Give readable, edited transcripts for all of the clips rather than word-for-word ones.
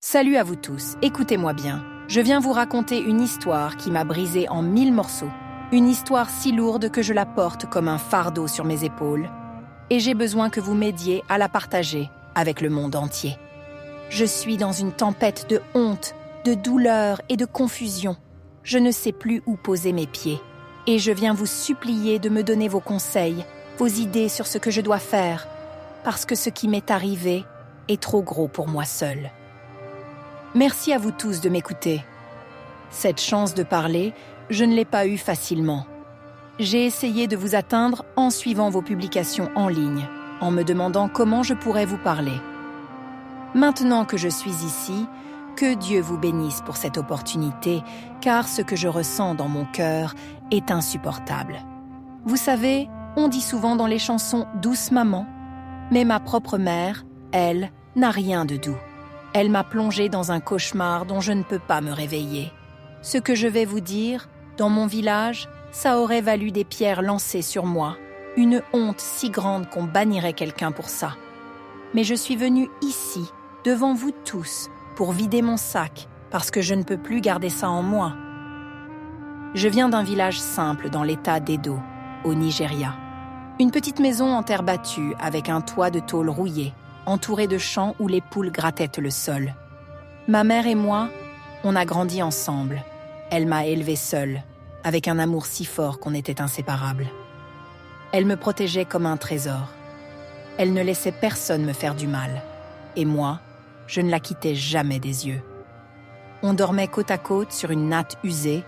Salut à vous tous, écoutez-moi bien. Je viens vous raconter une histoire qui m'a brisée en 1000 morceaux. Une histoire si lourde que je la porte comme un fardeau sur mes épaules. Et j'ai besoin que vous m'aidiez à la partager avec le monde entier. Je suis dans une tempête de honte, de douleur et de confusion. Je ne sais plus où poser mes pieds. Et je viens vous supplier de me donner vos conseils, vos idées sur ce que je dois faire, parce que ce qui m'est arrivé est trop gros pour moi seule. Merci à vous tous de m'écouter. Cette chance de parler, je ne l'ai pas eue facilement. J'ai essayé de vous atteindre en suivant vos publications en ligne, en me demandant comment je pourrais vous parler. Maintenant que je suis ici, que Dieu vous bénisse pour cette opportunité, car ce que je ressens dans mon cœur est insupportable. Vous savez, on dit souvent dans les chansons « douce maman », mais ma propre mère, elle, n'a rien de doux. Elle m'a plongée dans un cauchemar dont je ne peux pas me réveiller. Ce que je vais vous dire, dans mon village, ça aurait valu des pierres lancées sur moi, une honte si grande qu'on bannirait quelqu'un pour ça. Mais je suis venue ici, devant vous tous, pour vider mon sac, parce que je ne peux plus garder ça en moi. Je viens d'un village simple dans l'état d'Edo, au Nigeria. Une petite maison en terre battue avec un toit de tôle rouillé, entouré de champs où les poules grattaient le sol. Ma mère et moi, on a grandi ensemble. Elle m'a élevée seule, avec un amour si fort qu'on était inséparables. Elle me protégeait comme un trésor. Elle ne laissait personne me faire du mal. Et moi, je ne la quittais jamais des yeux. On dormait côte à côte sur une natte usée.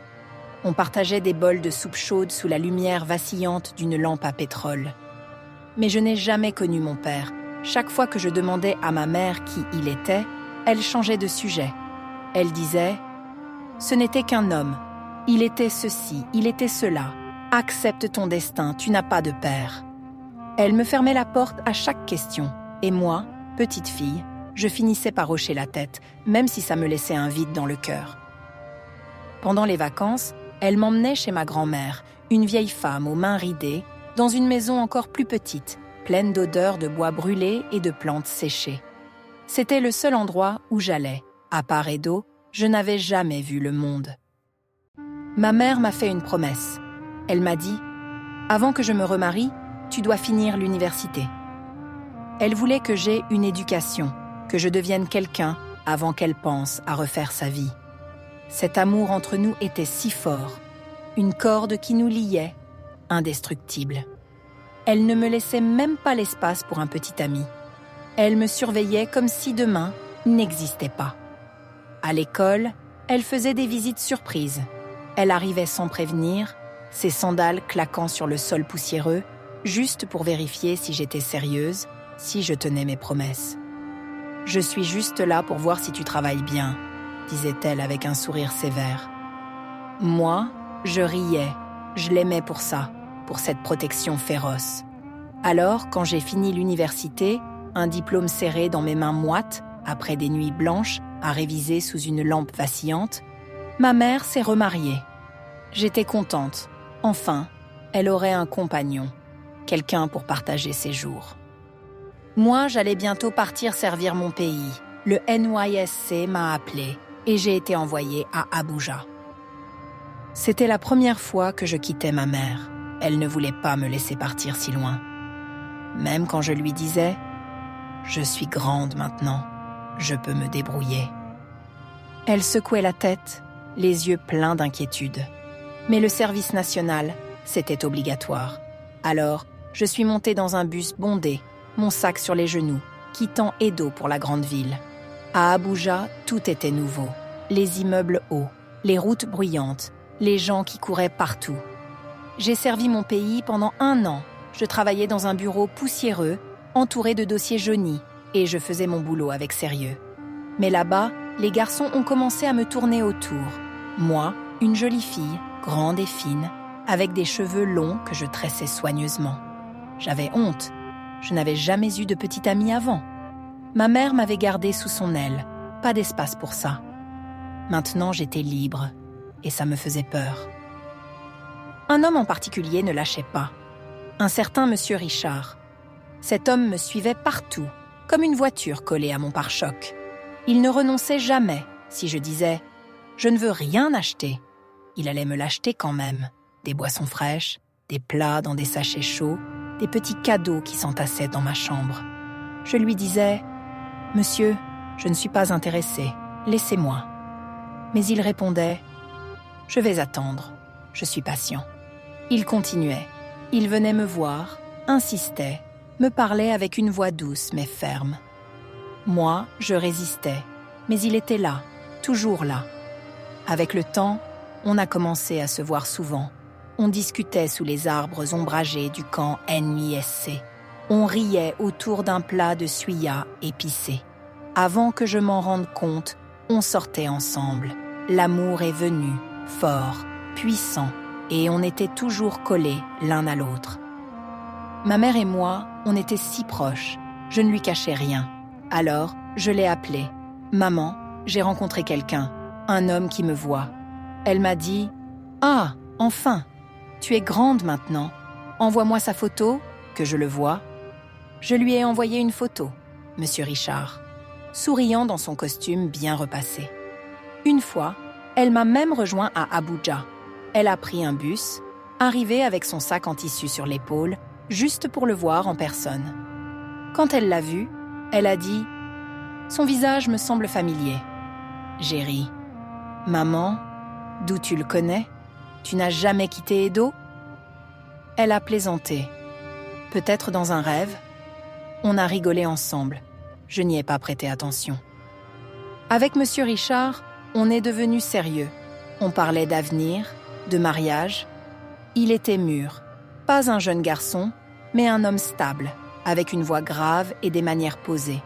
On partageait des bols de soupe chaude sous la lumière vacillante d'une lampe à pétrole. Mais je n'ai jamais connu mon père. Chaque fois que je demandais à ma mère qui il était, elle changeait de sujet. Elle disait « Ce n'était qu'un homme. Il était ceci, il était cela. Accepte ton destin, tu n'as pas de père. » Elle me fermait la porte à chaque question. Et moi, petite fille, je finissais par hocher la tête, même si ça me laissait un vide dans le cœur. Pendant les vacances, elle m'emmenait chez ma grand-mère, une vieille femme aux mains ridées, dans une maison encore plus petite, pleine d'odeurs de bois brûlé et de plantes séchées. C'était le seul endroit où j'allais. À part Edo, je n'avais jamais vu le monde. Ma mère m'a fait une promesse. Elle m'a dit « Avant que je me remarie, tu dois finir l'université. » Elle voulait que j'aie une éducation, que je devienne quelqu'un avant qu'elle pense à refaire sa vie. Cet amour entre nous était si fort, une corde qui nous liait, indestructible. Elle ne me laissait même pas l'espace pour un petit ami. Elle me surveillait comme si demain n'existait pas. À l'école, elle faisait des visites surprises. Elle arrivait sans prévenir, ses sandales claquant sur le sol poussiéreux, juste pour vérifier si j'étais sérieuse, si je tenais mes promesses. « Je suis juste là pour voir si tu travailles bien », disait-elle avec un sourire sévère. Moi, je riais, je l'aimais pour ça, pour cette protection féroce. Alors, quand j'ai fini l'université, un diplôme serré dans mes mains moites, après des nuits blanches, à réviser sous une lampe vacillante, ma mère s'est remariée. J'étais contente. Enfin, elle aurait un compagnon, quelqu'un pour partager ses jours. Moi, j'allais bientôt partir servir mon pays. Le NYSC m'a appelée et j'ai été envoyée à Abuja. C'était la première fois que je quittais ma mère. Elle ne voulait pas me laisser partir si loin. Même quand je lui disais « Je suis grande maintenant, je peux me débrouiller ». Elle secouait la tête, les yeux pleins d'inquiétude. Mais le service national, c'était obligatoire. Alors, je suis montée dans un bus bondé, mon sac sur les genoux, quittant Edo pour la grande ville. À Abuja, tout était nouveau. Les immeubles hauts, les routes bruyantes, les gens qui couraient partout. J'ai servi mon pays pendant 1 an. Je travaillais dans un bureau poussiéreux, entouré de dossiers jaunis, et je faisais mon boulot avec sérieux. Mais là-bas, les garçons ont commencé à me tourner autour. Moi, une jolie fille, grande et fine, avec des cheveux longs que je tressais soigneusement. J'avais honte. Je n'avais jamais eu de petite amie avant. Ma mère m'avait gardée sous son aile. Pas d'espace pour ça. Maintenant, j'étais libre, et ça me faisait peur. Un homme en particulier ne lâchait pas. Un certain monsieur Richard. Cet homme me suivait partout, comme une voiture collée à mon pare-choc. Il ne renonçait jamais. Si je disais « Je ne veux rien acheter », il allait me l'acheter quand même. Des boissons fraîches, des plats dans des sachets chauds, des petits cadeaux qui s'entassaient dans ma chambre. Je lui disais « Monsieur, je ne suis pas intéressé, laissez-moi ». Mais il répondait « Je vais attendre, je suis patient ». Il continuait. Il venait me voir, insistait, me parlait avec une voix douce mais ferme. Moi, je résistais, mais il était là, toujours là. Avec le temps, on a commencé à se voir souvent. On discutait sous les arbres ombragés du camp NISC. On riait autour d'un plat de suya épicé. Avant que je m'en rende compte, on sortait ensemble. L'amour est venu, fort, puissant, et on était toujours collés l'un à l'autre. Ma mère et moi, on était si proches. Je ne lui cachais rien. Alors, je l'ai appelée. « Maman, j'ai rencontré quelqu'un, un homme qui me voit. » Elle m'a dit « Ah, enfin, tu es grande maintenant. Envoie-moi sa photo, que je le vois. » Je lui ai envoyé une photo, Monsieur Richard, souriant dans son costume bien repassé. Une fois, elle m'a même rejoint à Abuja. Elle a pris un bus, arrivée avec son sac en tissu sur l'épaule, juste pour le voir en personne. Quand elle l'a vu, elle a dit « Son visage me semble familier. » J'ai ri. « Maman, d'où tu le connais? Tu n'as jamais quitté Edo ?» Elle a plaisanté. « Peut-être dans un rêve ?» On a rigolé ensemble. Je n'y ai pas prêté attention. Avec Monsieur Richard, on est devenu sérieux. On parlait d'avenir, de mariage. Il était mûr. Pas un jeune garçon, mais un homme stable, avec une voix grave et des manières posées.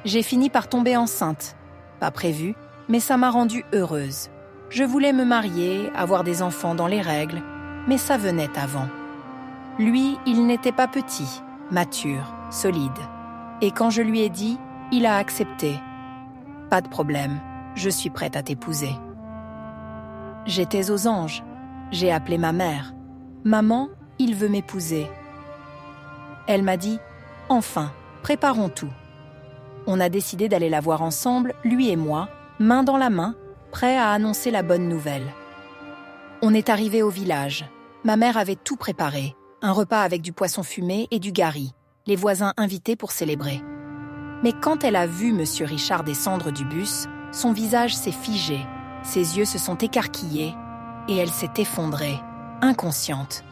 J'ai fini par tomber enceinte. Pas prévu, mais ça m'a rendue heureuse. Je voulais me marier, avoir des enfants dans les règles, mais ça venait avant. Lui, il n'était pas petit, mature, solide. Et quand je lui ai dit, il a accepté. Pas de problème, je suis prête à t'épouser. J'étais aux anges. J'ai appelé ma mère. Maman, il veut m'épouser. Elle m'a dit, enfin, préparons tout. On a décidé d'aller la voir ensemble, lui et moi, main dans la main, prêts à annoncer la bonne nouvelle. On est arrivé au village. Ma mère avait tout préparé. Un repas avec du poisson fumé et du gari. Les voisins invités pour célébrer. Mais quand elle a vu Monsieur Richard descendre du bus, son visage s'est figé, ses yeux se sont écarquillés et elle s'est effondrée, inconsciente.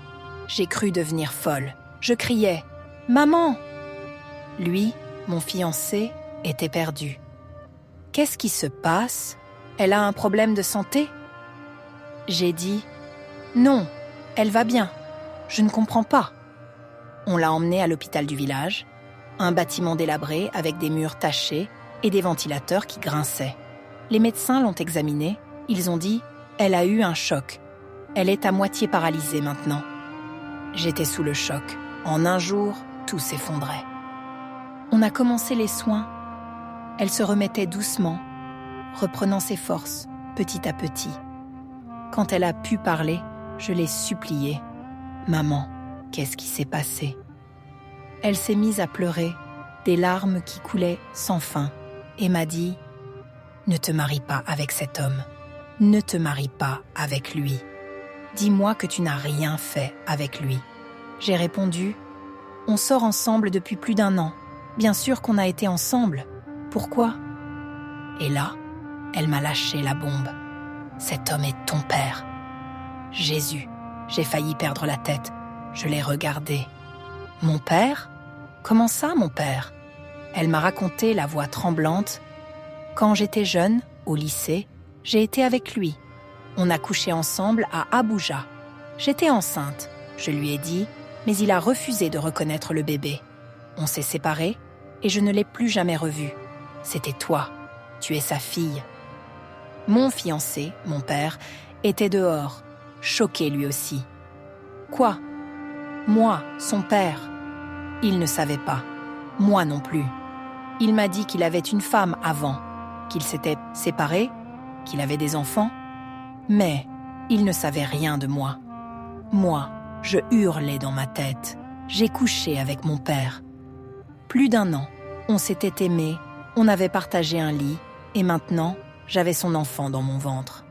J'ai cru devenir folle. Je criais « Maman !» Lui, mon fiancé, était perdu. Qu'est-ce qui se passe? Elle a un problème de santé? J'ai dit « Non, elle va bien. Je ne comprends pas. » On l'a emmenée à l'hôpital du village, un bâtiment délabré avec des murs tachés et des ventilateurs qui grinçaient. Les médecins l'ont examinée, ils ont dit « Elle a eu un choc. Elle est à moitié paralysée maintenant. » J'étais sous le choc. En un jour, tout s'effondrait. On a commencé les soins. Elle se remettait doucement, reprenant ses forces, petit à petit. Quand elle a pu parler, je l'ai suppliée. « Maman, qu'est-ce qui s'est passé ?» Elle s'est mise à pleurer, des larmes qui coulaient sans fin, et m'a dit « Ne te marie pas avec cet homme. Ne te marie pas avec lui. Dis-moi que tu n'as rien fait avec lui. » J'ai répondu « On sort ensemble depuis plus d'1 an. Bien sûr qu'on a été ensemble. Pourquoi ?» Et là, elle m'a lâché la bombe. « Cet homme est ton père. » Jésus, j'ai failli perdre la tête. Je l'ai regardé. « Mon père ? Comment ça, mon père ?» Elle m'a raconté, la voix tremblante. « Quand j'étais jeune, au lycée, j'ai été avec lui. On a couché ensemble à Abuja. J'étais enceinte, je lui ai dit, mais il a refusé de reconnaître le bébé. On s'est séparés et je ne l'ai plus jamais revu. C'était toi, tu es sa fille. » Mon fiancé, mon père, était dehors, choqué lui aussi. « Quoi ? Moi, son père ?» Il ne savait pas. Moi non plus. Il m'a dit qu'il avait une femme avant, qu'il s'était séparé, qu'il avait des enfants. Mais il ne savait rien de moi. Moi, je hurlais dans ma tête. J'ai couché avec mon père. Plus d'1 an, on s'était aimés, on avait partagé un lit, Et maintenant, j'avais son enfant dans mon ventre.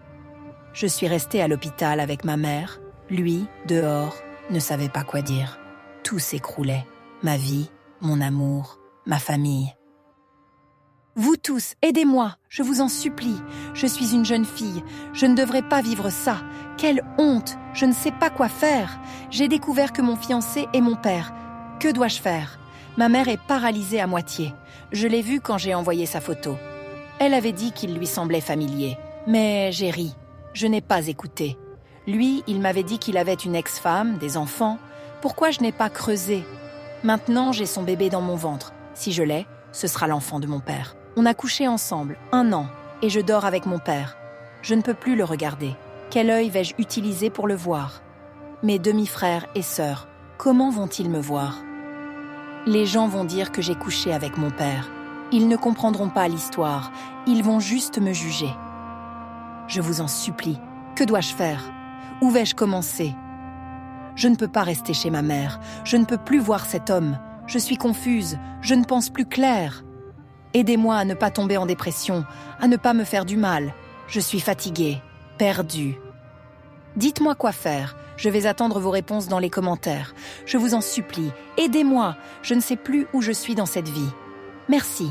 Je suis restée à l'hôpital avec ma mère. Lui, dehors, ne savait pas quoi dire. Tout s'écroulait. Ma vie, mon amour, ma famille. Vous tous, aidez-moi, je vous en supplie. Je suis une jeune fille, je ne devrais pas vivre ça. Quelle honte, je ne sais pas quoi faire. J'ai découvert que mon fiancé est mon père. Que dois-je faire? Ma mère est paralysée à moitié. Je l'ai vue quand j'ai envoyé sa photo. Elle avait dit qu'il lui semblait familier. Mais j'ai ri. Je n'ai pas écouté. Lui, il m'avait dit qu'il avait une ex-femme, des enfants. Pourquoi je n'ai pas creusé? Maintenant, j'ai son bébé dans mon ventre. Si je l'ai, ce sera l'enfant de mon père. On a couché ensemble, 1 an, et je dors avec mon père. Je ne peux plus le regarder. Quel œil vais-je utiliser pour le voir? Mes demi-frères et sœurs, comment vont-ils me voir? Les gens vont dire que j'ai couché avec mon père. Ils ne comprendront pas l'histoire, ils vont juste me juger. Je vous en supplie, que dois-je faire? Où vais-je commencer? Je ne peux pas rester chez ma mère, je ne peux plus voir cet homme. Je suis confuse, je ne pense plus clair. Aidez-moi à ne pas tomber en dépression, à ne pas me faire du mal. Je suis fatiguée, perdue. Dites-moi quoi faire, je vais attendre vos réponses dans les commentaires. Je vous en supplie, aidez-moi, je ne sais plus où je suis dans cette vie. Merci.